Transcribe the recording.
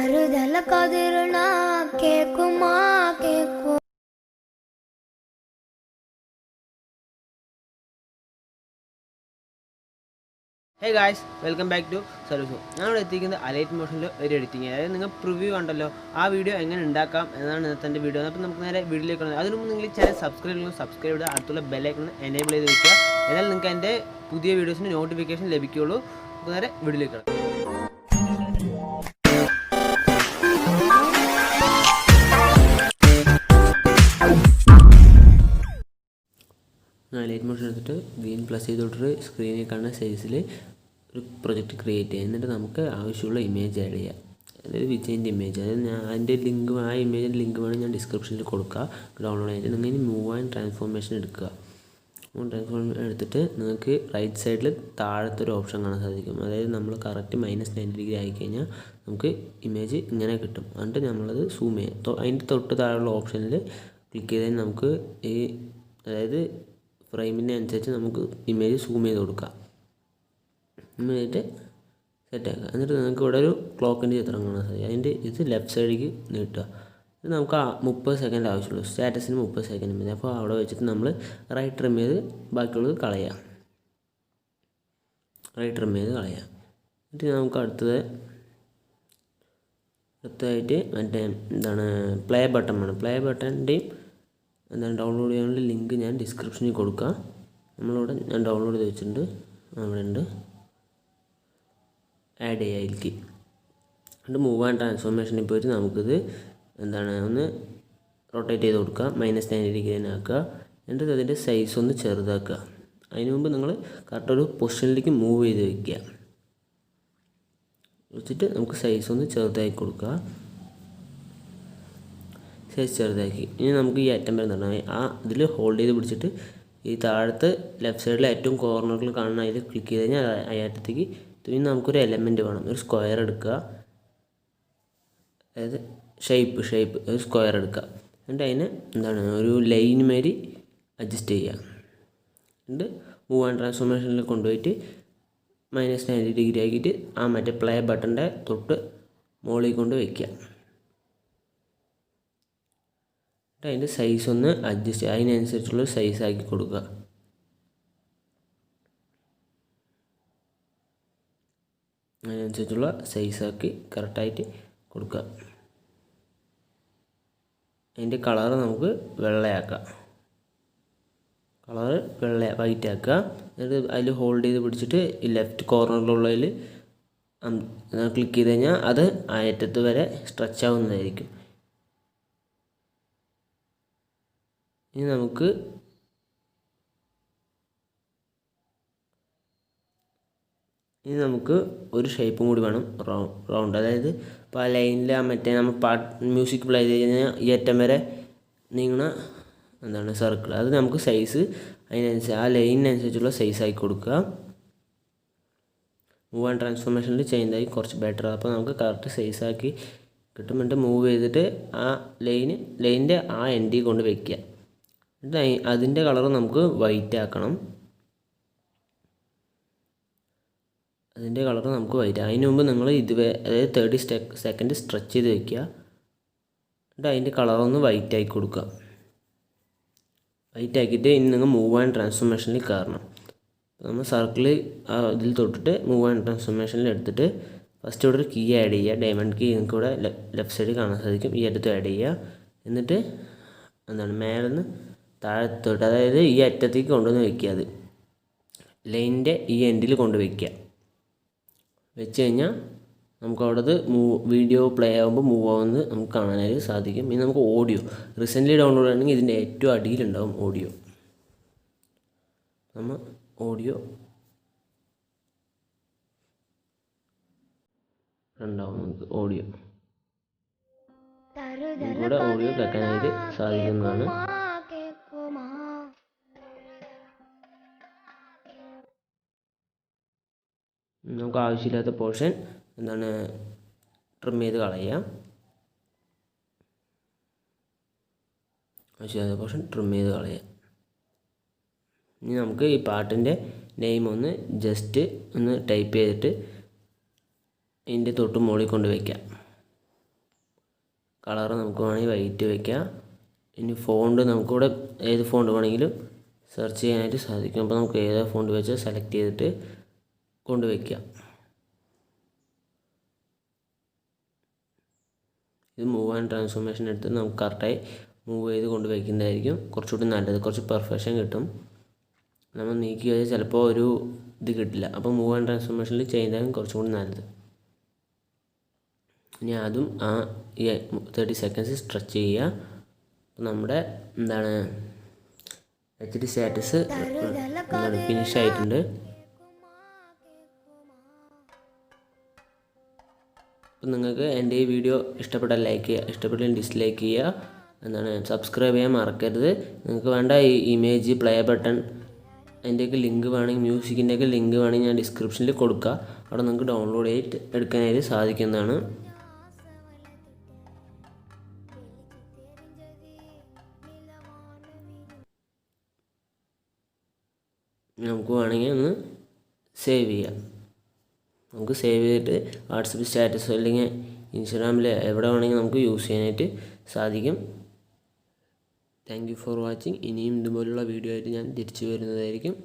തരുതല കതിരണ കേക്കുമാ കേക്കു. Hey guys, welcome back to solution. ഞാനിവിടെ എത്തിക്കുന്നത് അലൈറ്റ് മോഷനിൽ ഒരു എഡിറ്റിംഗ്. അതായത് നിങ്ങൾ പ്രിവ്യൂ കണ്ടല്ലോ, ആ വീഡിയോ എങ്ങനെ ഉണ്ടാക്കാം എന്നാണ് ഇന്നത്തെ എൻ്റെ വീഡിയോ. അപ്പോൾ നമുക്ക് നേരെ വീഡിയോയിലേക്ക് വന്നത്. അതിന് മുമ്പ് നിങ്ങൾ ചാനൽ സബ്സ്ക്രൈബ് ചെയ്ത് അടുത്തുള്ള ബെല്ലൈക്കൺ എനേബിൾ ചെയ്ത് വയ്ക്കുക. എന്നാൽ നിങ്ങൾക്ക് എൻ്റെ പുതിയ വീഡിയോസിന് നോട്ടിഫിക്കേഷൻ ലഭിക്കുകയുള്ളൂ. അപ്പോൾ നേരെ വീഡിയോയിലേക്ക് വരാം. ലൈറ്റ് മോഷൻ എടുത്തിട്ട് ഗ്രീൻ പ്ലസ് ചെയ്തിട്ട് സ്ക്രീനിൽ കാണുന്ന സൈസിൽ ഒരു പ്രൊജക്റ്റ് ക്രിയേറ്റ് ചെയ്യുക. എന്നിട്ട് നമുക്ക് ആവശ്യമുള്ള ഇമേജ് ആഡ് ചെയ്യുക. അതായത് വിജയിൻ്റെ ഇമേജ്, അതായത് ഞാൻ അതിൻ്റെ ലിങ്ക്, ആ ഇമേജിൻ്റെ ലിങ്ക് വേണം ഞാൻ ഡിസ്ക്രിപ്ഷനിൽ കൊടുക്കുക. ഡൗൺലോഡ് ചെയ്തിട്ട് നിങ്ങൾ ഇനി മൂവ് ആൻഡ് ട്രാൻസ്ഫോർമേഷൻ എടുക്കുക. ട്രാൻസ്ഫോർമേഷൻ എടുത്തിട്ട് നിങ്ങൾക്ക് റൈറ്റ് സൈഡിൽ താഴത്തെ ഒരു ഓപ്ഷൻ കാണാൻ സാധിക്കും. അതായത് നമ്മൾ കറക്റ്റ് -90° ആയിക്കഴിഞ്ഞാൽ നമുക്ക് ഇമേജ് ഇങ്ങനെ കിട്ടും. എന്നിട്ട് നമ്മളത് സൂം ചെയ്യുക. അതിൻ്റെ തൊട്ട് താഴെയുള്ള ഓപ്ഷനിൽ ക്ലിക്ക് ചെയ്താൽ നമുക്ക് ഈ അതായത് ഫ്രെയിമിനെ അനുസരിച്ച് നമുക്ക് ഇമേജ് സൂം ചെയ്ത് കൊടുക്കാം. ഇമേജ് സെറ്റാക്കുക. എന്നിട്ട് നിങ്ങൾക്ക് ഇവിടെ ഒരു ക്ലോക്കിൻ്റെ ചിത്രം കാണാൻ സാധിക്കും. അതിൻ്റെ ഇത് ലെഫ്റ്റ് സൈഡിലേക്ക് നീട്ടുക. ഇത് നമുക്ക് 30 സെക്കൻഡ് ആവശ്യമുള്ളൂ. സ്റ്റാറ്റസിന് 30 സെക്കൻഡ് മതി. അപ്പോൾ അവിടെ വെച്ചിട്ട് നമ്മൾ റൈറ്റ് ട്രിം ചെയ്ത് ബാക്കിയുള്ളത് കളയുക. എന്നിട്ട് നമുക്ക് അടുത്തതായിട്ട് മറ്റേ പ്ലേ ബട്ടൺ വേണം. പ്ലേ ബട്ടൻ്റെയും ഡൗൺലോഡ് ചെയ്യാനുള്ള ലിങ്ക് ഞാൻ ഡിസ്ക്രിപ്ഷനിൽ കൊടുക്കാം. ഞാൻ ഡൗൺലോഡ് ചെയ്ത് വെച്ചിട്ടുണ്ട്. അവിടെ ഉണ്ട്, ആഡ് ചെയ്യുക അതിലേക്ക്. എന്നിട്ട് മൂവ് ആൻഡ് ട്രാൻസ്ഫോർമേഷനിൽ പോയിട്ട് നമുക്കിത് ഒന്ന് റൊട്ടേറ്റ് ചെയ്ത് കൊടുക്കുക. -90° തന്നെ ആക്കുക. എന്നിട്ട് അതിൻ്റെ സൈസ് ഒന്ന് ചെറുതാക്കുക. അതിന് മുമ്പ് നിങ്ങൾ കറക്റ്റ് ഒരു പൊസിഷനിലേക്ക് മൂവ് ചെയ്ത് വെച്ചിട്ട് നമുക്ക് സൈസ് ഒന്ന് ചെറുതാക്കി കൊടുക്കുക. ചെറുതാക്കി. ഇനി നമുക്ക് ഈ അറ്റം വരുന്നുണ്ടാവും. ഇതിൽ ഹോൾഡ് ചെയ്ത് പിടിച്ചിട്ട് ഈ താഴത്ത് ലെഫ്റ്റ് സൈഡിൽ ഏറ്റവും കോർണറിൽ കാണുന്ന അതിൽ ക്ലിക്ക് ചെയ്ത് കഴിഞ്ഞാൽ ആ അറ്റത്തേക്ക് ഇനി നമുക്കൊരു എലമെൻറ്റ് വേണം. ഒരു സ്ക്വയർ എടുക്കുക. അതായത് ഷേപ്പ് ഒരു സ്ക്വയർ എടുക്കുക. എന്നിട്ട് അതിനെ ഒരു ലൈൻ മാതിരി അഡ്ജസ്റ്റ് ചെയ്യുക. എന്നിട്ട് മൂവ് ആൻഡ് ട്രാൻസ്ഫോർമേഷനിൽ കൊണ്ടുപോയിട്ട് -90° ആക്കിയിട്ട് ആ മറ്റേ പ്ലേ ബട്ടൻ്റെ തൊട്ട് മുകളിൽ കൊണ്ട് വയ്ക്കുക. അതിൻ്റെ സൈസ് ഒന്ന് അഡ്ജസ്റ്റ്, അതിനനുസരിച്ചുള്ള സൈസ് ആക്കി കൊടുക്കുക. അതിനനുസരിച്ചുള്ള സൈസാക്കി കറക്റ്റായിട്ട് കൊടുക്കുക. അതിൻ്റെ കളറ് നമുക്ക് വെള്ളയാക്കാം. വൈറ്റ് ആക്കുക. എന്നിട്ട് അതിൽ ഹോൾഡ് ചെയ്ത് പിടിച്ചിട്ട് ഈ ലെഫ്റ്റ് കോർണറിലുള്ളതിൽ ക്ലിക്ക് ചെയ്ത് കഴിഞ്ഞാൽ അത് ആ അറ്റത്ത് വരെ സ്ട്രെച്ച് ആവുന്നതായിരിക്കും. ഇനി നമുക്ക് ഒരു ഷേപ്പും കൂടി വേണം, റൗണ്ട്. അതായത് ഇപ്പോൾ ആ ലൈനിൽ മറ്റേ നമ്മൾ മ്യൂസിക് പ്ലേ ചെയ്ത് കഴിഞ്ഞാൽ ഈ അറ്റം വരെ നീങ്ങണ സർക്കിൾ, അത് നമുക്ക് സൈസ് അതിനനുസരിച്ച് ആ ലൈനിനനുസരിച്ചുള്ള സൈസ് ആക്കി കൊടുക്കുക. മൂവ് ആൻഡ് ട്രാൻസ്ഫോർമേഷനിൽ ചെയ്യുന്നതായി കുറച്ച് ബെറ്റർ. അപ്പോൾ നമുക്ക് കറക്റ്റ് സൈസാക്കി കിട്ടും. എന്നിട്ട് മൂവ് ചെയ്തിട്ട് ആ ലൈനിൻ്റെ ആ എൻഡിൽ കൊണ്ട് വയ്ക്കുക. അതിൻ്റെ കളർ നമുക്ക് വൈറ്റ് ആക്കണം. അതിന് മുമ്പ് നിങ്ങൾ അതായത് 30 സെക്കൻഡ് സ്ട്രെച്ച് ചെയ്ത് വയ്ക്കുക. എന്നിട്ട് അതിൻ്റെ കളറൊന്ന് വൈറ്റ് ആക്കി കൊടുക്കുക. വൈറ്റ് ആക്കിയിട്ട് ഇനി നിങ്ങൾ മൂവ് ആൻഡ് ട്രാൻസ്ഫോർമേഷനിൽ കയറണം. നമ്മൾ സർക്കിൾ ഇതിൽ തൊട്ടിട്ട് മൂവ് ആൻഡ് ട്രാൻസ്ഫോർമേഷനിൽ എടുത്തിട്ട് ഫസ്റ്റ് ഇവിടെ ഒരു കീ ആഡ് ചെയ്യുക. ഡയമണ്ട് കീ നിങ്ങൾക്ക് ഇവിടെ ലെഫ്റ്റ് സൈഡിൽ കാണാൻ സാധിക്കും. ഈ അടുത്ത് ആഡ് ചെയ്യുക. എന്നിട്ട് മേലെ നിന്ന് താഴത്തോട്ട്, അതായത് ഈ അറ്റത്തേക്ക് കൊണ്ടുവന്ന് വയ്ക്കുക. അത് ലൈനിൻ്റെ ഈ എൻഡിൽ കൊണ്ട് വെച്ച് കഴിഞ്ഞാൽ നമുക്ക് അവിടെ വീഡിയോ പ്ലേ ആകുമ്പോൾ മൂവ് ആവുന്നത് നമുക്ക് കാണാനായിട്ട് സാധിക്കും. ഇനി നമുക്ക് ഓഡിയോ റീസെൻ്റ്ലി ഡൗൺലോഡ് ആണെങ്കിൽ ഇതിൻ്റെ ഏറ്റവും അടിയിലുണ്ടാവും ഓഡിയോ. നമ്മൾ ഓഡിയോ ഉണ്ടാവും. നമുക്ക് ഇവിടെ ഓഡിയോ കേൾക്കാനായിട്ട് സാധിക്കുന്നതാണ്. നമുക്ക് ആവശ്യമില്ലാത്ത പോർഷൻ ട്രിം ചെയ്ത് കളയുക. ഇനി നമുക്ക് ഈ പാട്ടിൻ്റെ നെയിം ജസ്റ്റ് ഒന്ന് ടൈപ്പ് ചെയ്തിട്ട് ഇതിൻ്റെ തൊട്ട് മുകളിൽ കൊണ്ട് വയ്ക്കാം. കളർ നമുക്ക് വേണമെങ്കിൽ വൈറ്റ് വയ്ക്കാം. ഇനി ഫോണ്ട് നമുക്കിവിടെ ഏത് ഫോണ്ട് വേണമെങ്കിലും സെർച്ച് ചെയ്യാനായിട്ട് സാധിക്കും. അപ്പോൾ നമുക്ക് ഏതാ ഫോണ്ട് വെച്ചാൽ സെലക്ട് ചെയ്തിട്ട് കൊണ്ടുവയ്ക്കാം. ഇത് മൂവ് ആൻഡ് ട്രാൻസ്ഫോർമേഷൻ എടുത്ത് നമുക്ക് കറക്റ്റായി മൂവ് ചെയ്ത് കൊണ്ട് വയ്ക്കുന്നതായിരിക്കും കുറച്ചുകൂടി നല്ലത്. കുറച്ച് പെർഫെക്ഷൻ കിട്ടും. നമ്മൾ നീക്കി വെച്ചാൽ ചിലപ്പോൾ ഒരു ഇത് കിട്ടില്ല. അപ്പോൾ മൂവ് ആൻഡ് ട്രാൻസ്ഫോർമേഷനിൽ ചെയ്യുന്നതായിരിക്കും കുറച്ചും കൂടി നല്ലത്. ഇനി അതും ആ 30 സെക്കൻഡ്സ് സ്ട്രെച്ച് ചെയ്യുക. നമ്മുടെ എന്താണ് HD സ്റ്റാറ്റസ് ഫിനിഷ് ആയിട്ടുണ്ട്. അപ്പം നിങ്ങൾക്ക് എൻ്റെ ഈ വീഡിയോ ഇഷ്ടപ്പെട്ടാൽ ലൈക്ക് ചെയ്യുക, ഇഷ്ടപ്പെട്ടാൽ ഡിസ്ലൈക്ക് ചെയ്യുക, സബ്സ്ക്രൈബ് ചെയ്യാൻ മറക്കരുത്. നിങ്ങൾക്ക് വേണ്ട ഈ ഇമേജ് പ്ലേ ബട്ടൺ അതിൻ്റെയൊക്കെ ലിങ്ക് വേണമെങ്കിൽ മ്യൂസിക്കിൻ്റെയൊക്കെ ലിങ്ക് വേണമെങ്കിൽ ഞാൻ ഡിസ്ക്രിപ്ഷനിൽ കൊടുക്കുക. അവിടെ നിങ്ങൾക്ക് ഡൗൺലോഡ് ചെയ്ത് എടുക്കാനായിട്ട് സാധിക്കുന്നതാണ്. നമുക്ക് വേണമെങ്കിൽ ഒന്ന് സേവ് ചെയ്യാം. നമുക്ക് സേവ് ചെയ്തിട്ട് വാട്സപ്പ് സ്റ്റാറ്റസ് അല്ലെങ്കിൽ ഇൻസ്റ്റാഗ്രാമിൽ എവിടെ വേണമെങ്കിൽ നമുക്ക് യൂസ് ചെയ്യാനായിട്ട് സാധിക്കും. Thank you for watching. ഇനിയും ഇതുപോലുള്ള വീഡിയോ ആയിട്ട് ഞാൻ തിരിച്ചു വരുന്നതായിരിക്കും.